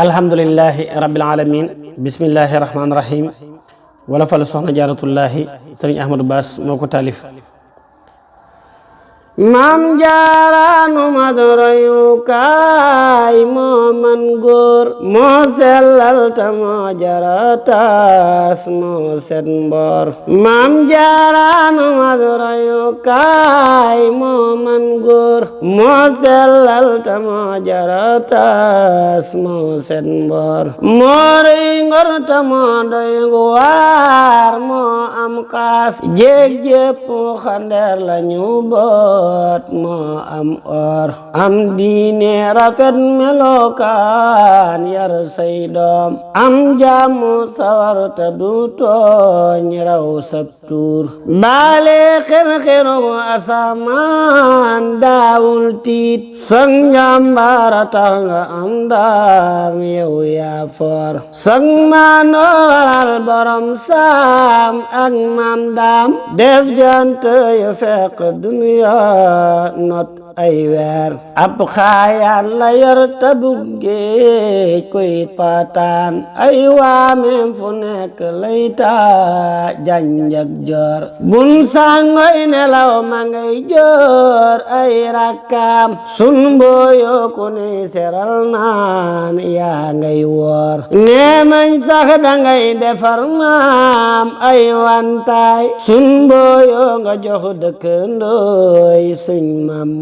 alhamdulillahi rabbil alamin bismillahi rahmaani rahim wala fal soxna jaaratullahi sëriñ Ahmadou Bass moo ko taalif maam jaaraanu madroyukaay moo man góor moo sellal ta moo jarataas moo set mboor maam jaaraanu madroyukaay moo man góor moo sellal ta moo jarataas moo set mboor moo rëy ngor ta moo doy waar moo am xaas jéeg jépp xandeer la ñu boot moo am or am diine rafet melokaan yar say doom am jàmmu sawar ta du tooñ raw sab tuur baale xer-xeru asamaan daawul tiit sang njàmbaara tax nga am daam yow yaa foor sang maandoo waral borom saam ak maam daam def jant yu fekk duniya not ay weer ab xaayaan la yor tabug géej koy pataan ay waameem fu nekk lay taa janjak joor bun sangoy nelaw ma ngay joor ay rakkaam sun mbooyo ku ne seral naan yaa ngay woor nee nañ sax dangay defar maam ay wantaay sun mbooyo nga jox dëkkandooy suñ maam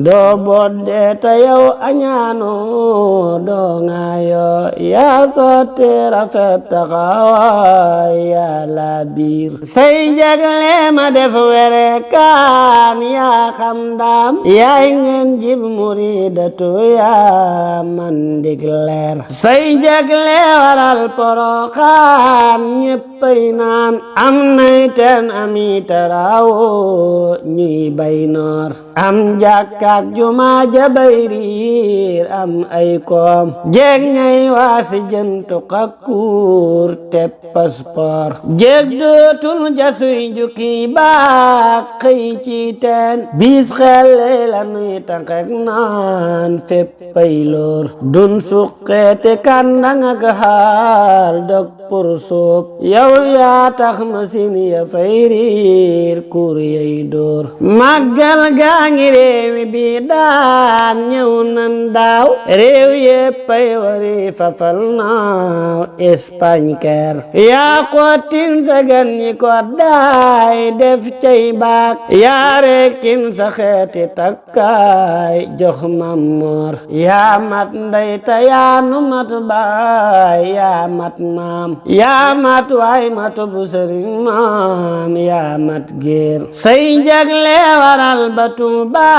doo bodde ta yow añaanoo doo ŋaayoo yaa sotti rafet taxawaay yaa la biir say jagle ma def were kaan yaa xam daam yaay ngeen jib muridatu yaa man dig leer say jagle waral poroxaan ñéppay naan am nay teen ami taraawo ñuy bay noor am jàkkaak jumaa ja bay riir am ay koom jeeg ñay waasi jëntu xakkuur te paspor jeeg dootul jasuy jukki baak xëy ci teen bis xelle la nuy tànqek naan féppay loor dun suqeete kàndang ak xaal dog pour suub yow yaa tax machine ya fay riir kuur yay door màggal gaa ngi réewi bi daan ñëw nan daaw réew yéppay wari fafal naaw Espagne ker yaa xottin sa gan ñi ko daay def cay baak yaa rekkin sa xeeti takkaay jox mammoor yaa mat ndey ta yaa nu mat baay yaa mat maam yaa mat waay matu bu sëriñ maam yaa mat géer say jagle waral batu ba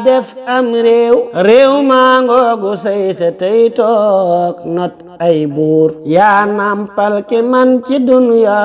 def am réew maa ngoogu say se tey toog not ay buur yaa nampal ki man ci dunya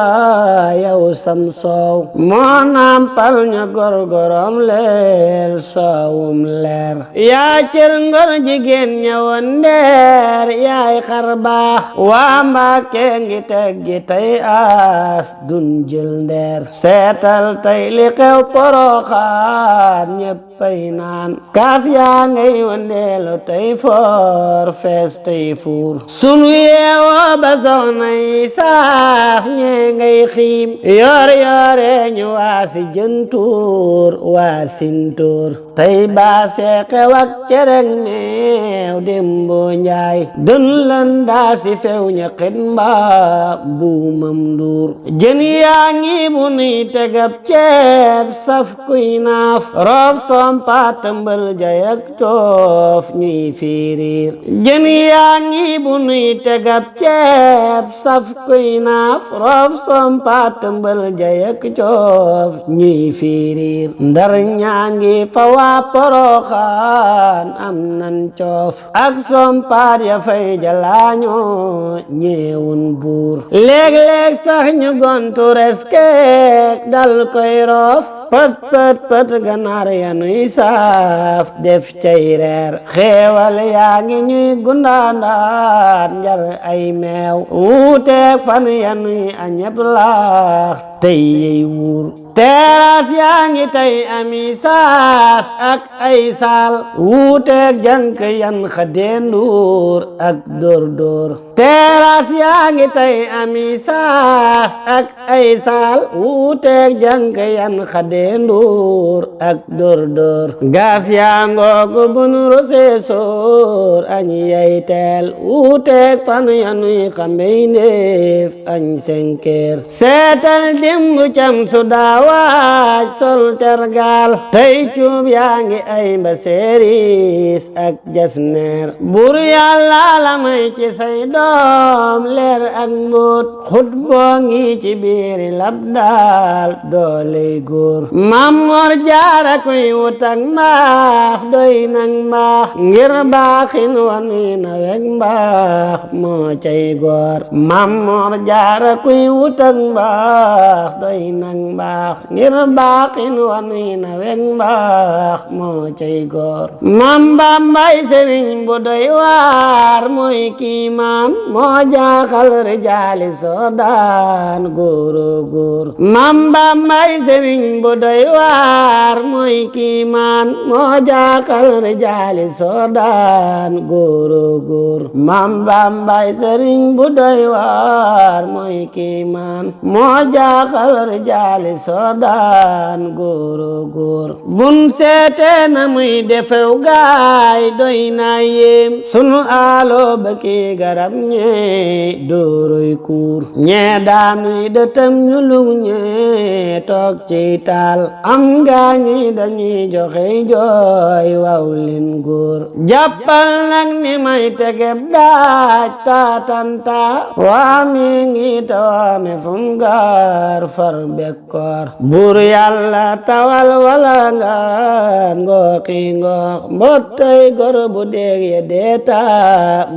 yow sam soow moo nampal ña gorgorom leel soowum leer yaa cër ngor jigéen ñëwoon ndeer yaay xar baax waa Mbàkke ngi teggi tey aas dun jël ndeer seetal tey li xew Poroxaan ñéppay naan kaas yaa ngay wandeelu tey foor fees tey fuur sunu yeewoo ba soxna yi saaf ñee ngay xiim yor yore ñu waasi jëntuur waasintuur tey baase xewak cereg meew dembo njaay dën lan daa si few ña xit mbaa buumam nduur jën yaa ngi bu nuy tegab ceeb saf kuy naaf roof sompa tëmbal jayak toof ñuy fiiriir jën yaa ngi bu nuy tegab ceeb saf kuy naaf roof sompa tëmbal jayak toof ñuy fiiriir ndar ñaa ngi fa waa Poroxaan am nan coof ak sompaat ya fay jalaañoo ñeewun buur léeg-léeg sax ñu gontu reskeek dal koy roof pët ganaar ya nuy saaf def cay reer xeewal yaa ngi ñuy gundaandaat njar ay meew wuuteek fan ya nuy añeb laax tey yey wuur teras yaa ngi tey ami saas ak ay saal wuuteeg jànk yan xadeenduur ak dóor teras yaa ngi tey ami saas ak ay saal wuuteeg jànk yan xadeenduur ak dóor gaas yaa ngoogu bunu rosee soor añ yay teel wuuteeg fan yanuy xambey ndéef añ senkeer seetal dimbu cam su daawaaj sol tergaal tey cuub yaa ngi ay mba seeris ak jasneer bur yàlla la may ci say doom leer ak mbóot xut boo ngi ci biiri lab daal dooley góor Mamor Jaara kuy wut ak mbaax doy nag mbaax ngir baaxin wanuy nawek mbaax moo cay góor Mamor Jaara kuy wut ak mbaax doy nag mbaax ngir baaxin wanuy nawek mbaax moo cay góor Mam Bambay sëriñ bu doy waar mooy kiimaan moo jaaxal rijaali soodaan góoro góor Mam Bambay sëriñ bu doy waar mooy kiimaan moo jaaxal rijaali soodaan góoro góor Mam Bambay sëriñ bu doy waar mooy kiimaan moo jaaxal rijaali soodaan góoro góor bun seete na muy defew gaay doy na yéem sunu aalo ba kii garab ñee dooroy kuur ñee daanuy dëtëm ñu lug ñee toog ci taal am gaañuy dañuy joxe jooy waw leen góor jàppal nag ni may tegeb daaj taatanta waami ngi tawaame fum gaar far bekkoor buur yàlla tawal wala ngaan ngooxi ngoox mbottay gor bu deeg ye deeta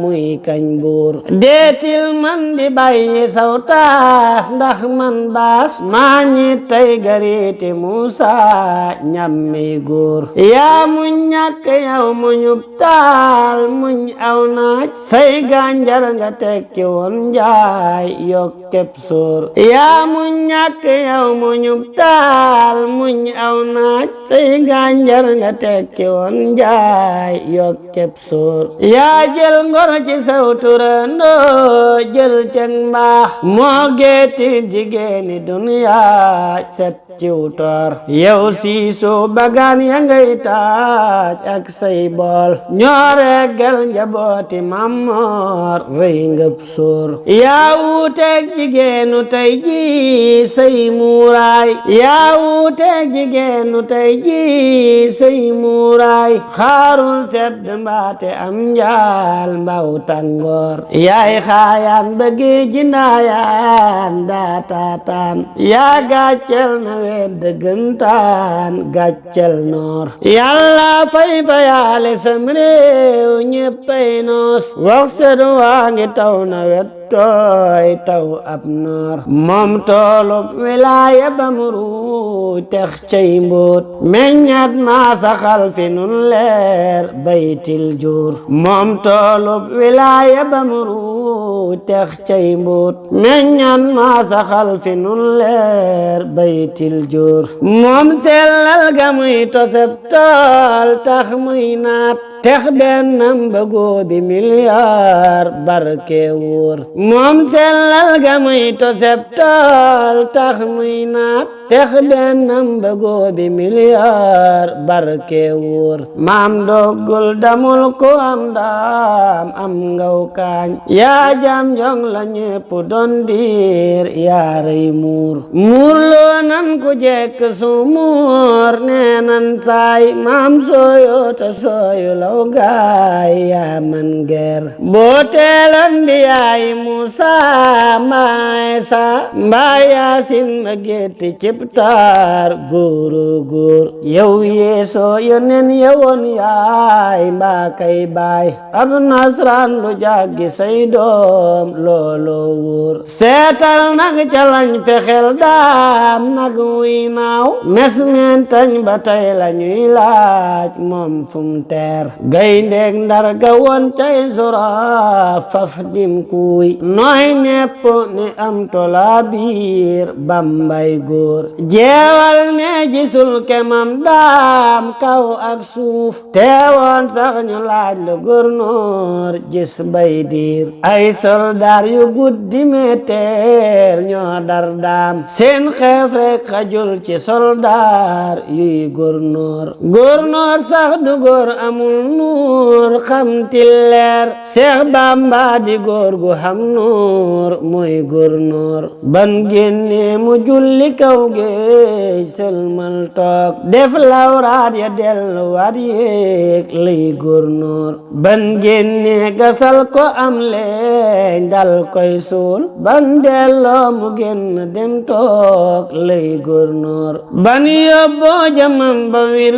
muy kañ buur deetil man di bàyyi saw taas ndax man baas maa ñi tey gariiti Muusa ñammi góor yaa muñ ñàkk yow muñub taal muñ aw naaj say gànjar nga tekki woon njaay yokkeb sóor yaa muñ ñàkk yow muñub taal muñ aw naaj say gànjar nga tekki woon njaay yokkeb sóor yaa jël ngor ci saw turandoo jël ceg mbaax moo geeti jigéeni duniyaa set ciw toor yow siisu bagaan ya ngay taaj ak say bool ñoo reggal njabooti Mamor rëy ngëp sóor yaa wuuteeg jigéenu tey ji say muuraay yaa wuuteeg jigéenu tey ji say muuraay xaarul sedd mbaate am njaal mbaw tàngoor yaay xaayaan bëggi jindaayaan daataataan yaa gàccel na weet dëggantaan gàccel noor yàlla fay fayaale sam réew ñéppay noos wax sedu waa ngi taw na wet tooy taw ab noor moom toolub wilaaya ba mu ruuj tex cay mbóot meññat maa saxal fi nun leer baytil juur moom toolub wilaaya ba mu ruuj tex cay mbóot meññat maa saxal fi nun leer baytil juur moom sellal ga muy toseb tool tax muy naat tex bennam ba góobi miliyaar barke wóor moom sellal ga muy toseb tool tax muy naat tex bennam ba góobi miliyaar barke wóor maam doggul damul ko am daam am ngaw kaañ yaa jam jong la ñépp doon diir yaa rëy muur muur loo nan ku jekk su muur nee nan saay maam sooyo ta sooyu law gaay yaa man ger boo teelan di yaay Muusa mbaa Isa mbaa Yaasin ma gétti cib taar góoro góor yow yeesoo yonen yewoon yaay mbaa kay baay ab nasraan lu jàggi say doom looloo wóor seetal nag ca lañ fexel daam nag wuy naaw mes meen tañ ba tey la ñuy laaj moom fum teer gayndeek Ndar ga woon cay sura faf dim kuuy nooy nepp ni am tola biir Bambay góor jeewal ne gisul kemam daam kaw ak suuf teewoon sax ñu laaj la gouverneur gis bay diir ay soldaar yu guddi meteer ñoo dar daam seen xeef rek xajul ci soldaar yuy gouverneur sax du góor amul nuur xam ti leer Seex Bamba di góor gu xam nuur mooy gouverneur ban génne mu julli kaw géej sëlmal toog def lawraat ya delluwaat yéeg lay gouverneur ban génne gasal ko am leeñ dal koy suul ban delloo mu génn dem toog lay gouverneur ban yóbboo jamam ba wir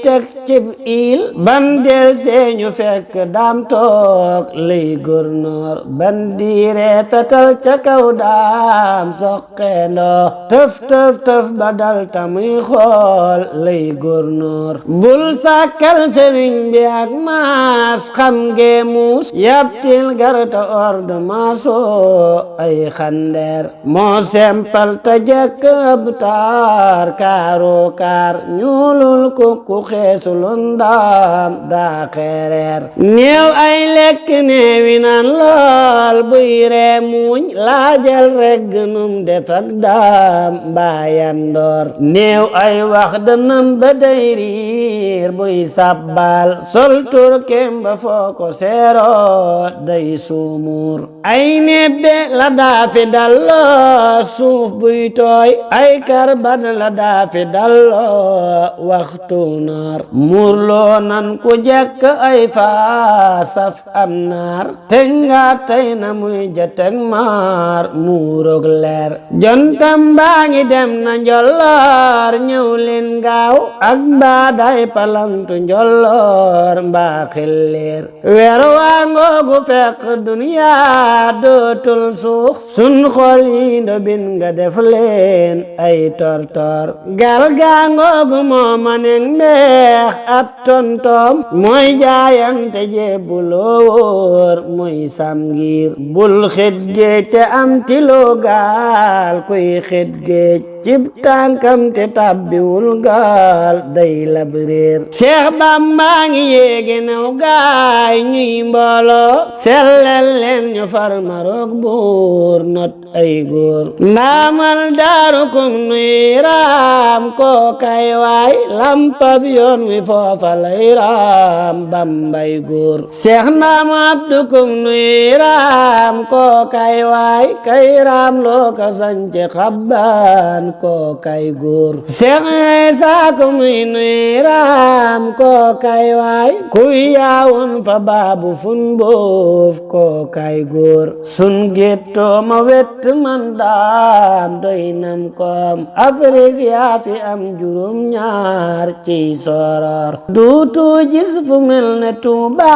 teg cib il ban del seeñu fekk daam toog lay gouverneur ban diire fetal ca kaw daam soqeendoo tëf ba dal tamuy xool lay gouverneur bul sàkkal sëriñ bi ak maas xam ngee muus yaptil garta ord maasoo ay xandeer moo sempal ta jekk ab taar kaaroo kaar ñuulul kukku xeesulun daam daa xeereer néew ay lekk néewi naan lool buy ree muuñ laajal regg num defak daam mbaayandoor néew ay wax dënam ba day riir buy sabbal sol turkem ba foo ko seeroo day suumuur ay nebbe la daafi dalloo suuf buy tooy ay karbat la daafi dalloo waxtu naar muurloo nan ku jekk ay faa saf am naar teñ nga tey na muy jateg maar muurog leer jontam baa ngi dem na njolloor ñëw leen gaaw ak mbaa day palantu njolloor mbaa xilleer weer waa ngoogu fekk duniyaa dootul suux sun xol yi ndobin nga def leen ay tortor gal gaa ngoogu moo ma neng neex ab tontoom mooy jaayante jebbuloo wóor mooy sam ngir bul xet géej te am tiloo gaal kuy xet géej cib tànkam te tabbiwul gaal day lab réer Seex Bamba ngi yéege naw gaay ñuy mbooloo sellel leen ñu far maroog buur not ay góor ndaamal daaru kum nuy raam koo kay waay lampab yoon wi foofa lay raam Bambay góor Seex Ndaam Abdu kum nuy raam koo kay waay kay raam loo ka sañce xabbaan koo kay góor Seex Isaa kum nuy raam koo kay waay kuy yaawun fa baabu fun boof koo kay góor sun géttoo ma wett man daam doy nam koom Afrique yaa fi am juróom ñaar ci soror duutu gis fu mel ne Tuuba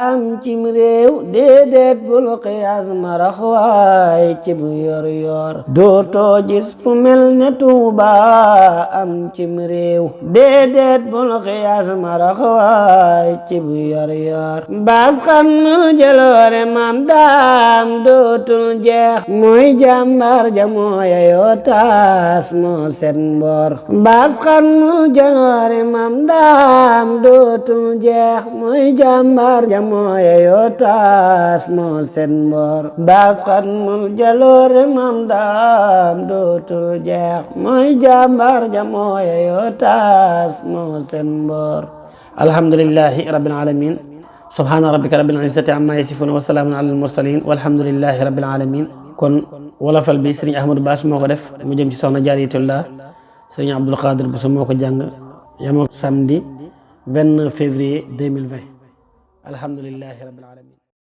am cim réew déedéet bul xiyaas marax waay ci bu yor yor duutoo gis fu mel ne Tuuba am cim réew déedéet bul xiyaas marax waay ci bu yor yor baas xannul jaloore mam daam dootul jeex mooy jàmbar ja mooya yoo taas moo set mboor baas xannul jaloore mam daam dootul jeex mooy jàmbar ja mooya yoo taas moo set mboor baas xannul jaloore mam daam dootul jeex mooy jàmbar ja mooya yoo taas moo set mboor alhamdulillahi rabbil alamin subhana rabbika rabbil izzati amma yasifun wa salaamun alal mursalin walhamdulillahi rabbil alamin kon wolofal bi sëriñ Ahmadou Bass moo ko def mu jëm ci soxna Jaariyatullah sëriñ Abdul Qadir Bousso moo ko jàng yamoo samedi 29 février 2020 alhamdulillahi rabbil alamin